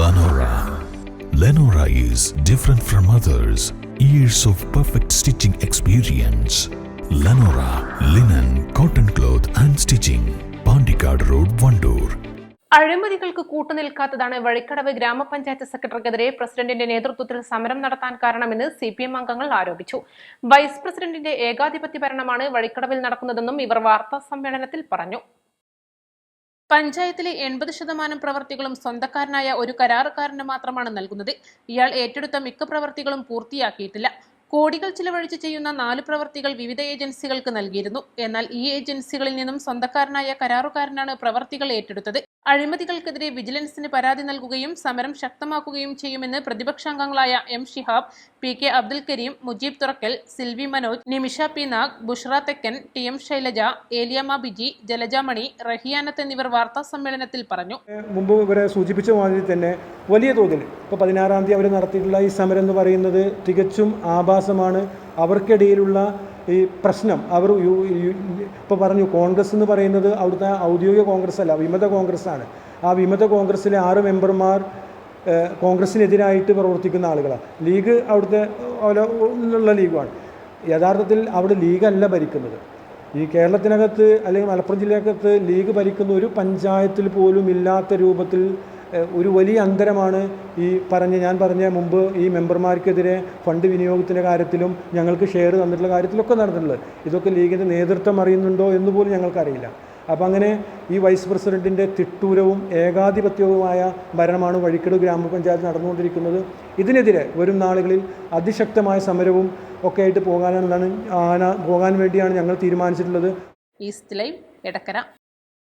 Lenora. Lenora is different from others. Years of perfect stitching experience. Lenora linen, cotton cloth and stitching. Pandikad Road, Vandoor. അഴിമതികൾക്ക് കൂട്ടുനിൽക്കാത്തതാണ് Vazhikkadavu ഗ്രാമപഞ്ചായത്ത് സെക്രട്ടറിക്കെതിരെ പ്രസിഡന്റിന്റെ നേതൃത്വത്തിൽ സമരം നടത്താൻ കാരണമെന്ന് CPM അംഗങ്ങൾ ആരോപിച്ചു. വൈസ് പ്രസിഡന്റിന്റെ ഏകാധിപത്യ ഭരണമാണ് വഴിക്കടവിൽ നടക്കുന്നതെന്നും ഇവർ വാർത്താ സമ്മേളനത്തിൽ പറഞ്ഞു. പഞ്ചായത്തിലെ 80% പ്രവൃത്തികളും സ്വന്തക്കാരനായ ഒരു കരാറുകാരന് മാത്രമാണ് നൽകുന്നത്. ഇയാൾ ഏറ്റെടുത്ത മിക്ക പ്രവൃത്തികളും പൂർത്തിയാക്കിയിട്ടില്ല. കോടികൾ ചിലവഴിച്ച് ചെയ്യുന്ന 4 പ്രവൃത്തികൾ വിവിധ ഏജൻസികൾക്ക് നൽകിയിരുന്നു. എന്നാൽ ഈ ഏജൻസികളിൽ നിന്നും സ്വന്തക്കാരനായ കരാറുകാരനാണ് പ്രവൃത്തികൾ ഏറ്റെടുത്തത്. അഴിമതികൾക്കെതിരെ വിജിലൻസിന് പരാതി നൽകുകയും സമരം ശക്തമാക്കുകയും ചെയ്യുമെന്ന് പ്രതിപക്ഷാംഗങ്ങളായ M. ഷിഹാബ്, PK അബ്ദുൽ കരീം, മുജീബ് തുറക്കൽ, സിൽവി മനോജ്, നിമിഷ P. നാഗ്, ബുഷ്ര തെക്കൻ, TM ശൈലജ, ഏലിയാമ്മ ബിജി, ജലജാമണി, റഹിയാനത്ത് എന്നിവർ വാർത്താ സമ്മേളനത്തിൽ പറഞ്ഞു. മുമ്പ് ഇവരെ സൂചിപ്പിച്ച മാതിരി തന്നെ വലിയ തോതിൽ ഇപ്പോൾ 16-ാം തീയതി അവർ നടത്തിയിട്ടുള്ള ഈ സമരം എന്ന് പറയുന്നത് തികച്ചും ആഭാസമാണ്. അവർക്കിടയിലുള്ള ഈ പ്രശ്നം അവർ ഇപ്പോൾ പറഞ്ഞു, കോൺഗ്രസ് എന്ന് പറയുന്നത് അവിടുത്തെ ഔദ്യോഗിക കോൺഗ്രസ് അല്ല, വിമത കോൺഗ്രസ്സാണ്. ആ വിമത കോൺഗ്രസ്സിലെ 6 മെമ്പർമാർ കോൺഗ്രസ്സിനെതിരായിട്ട് പ്രവർത്തിക്കുന്ന ആളുകളാണ്. ലീഗ് അവിടുത്തെ ഉള്ള ലീഗാണ്. യഥാർത്ഥത്തിൽ അവിടെ ലീഗല്ല ഭരിക്കുന്നത്. ഈ കേരളത്തിനകത്ത് അല്ലെങ്കിൽ മലപ്പുറം ജില്ലക്കകത്ത് ലീഗ് ഭരിക്കുന്ന ഒരു പഞ്ചായത്തിൽ പോലും ഇല്ലാത്ത രൂപത്തിൽ ഒരു വലിയ അന്തരമാണ് ഞാൻ പറഞ്ഞ മുമ്പ് ഈ മെമ്പർമാർക്കെതിരെ ഫണ്ട് വിനിയോഗത്തിൻ്റെ കാര്യത്തിലും ഞങ്ങൾക്ക് ഷെയർ തന്നിട്ടുള്ള കാര്യത്തിലൊക്കെ നടന്നിട്ടുള്ളത്. ഇതൊക്കെ ലീഗിൻ്റെ നേതൃത്വം അറിയുന്നുണ്ടോ എന്ന് പോലും ഞങ്ങൾക്കറിയില്ല. അപ്പം അങ്ങനെ ഈ വൈസ് പ്രസിഡൻറ്റിൻ്റെ തിട്ടൂരവും ഏകാധിപത്യവുമായ ഭരണമാണ് വഴിക്കടവ് ഗ്രാമപഞ്ചായത്ത് നടന്നുകൊണ്ടിരിക്കുന്നത്. ഇതിനെതിരെ വരും നാളുകളിൽ അതിശക്തമായ സമരവും ഒക്കെ ആയിട്ട് പോകാൻ വേണ്ടിയാണ് ഞങ്ങൾ തീരുമാനിച്ചിട്ടുള്ളത്. East live, Edakkara.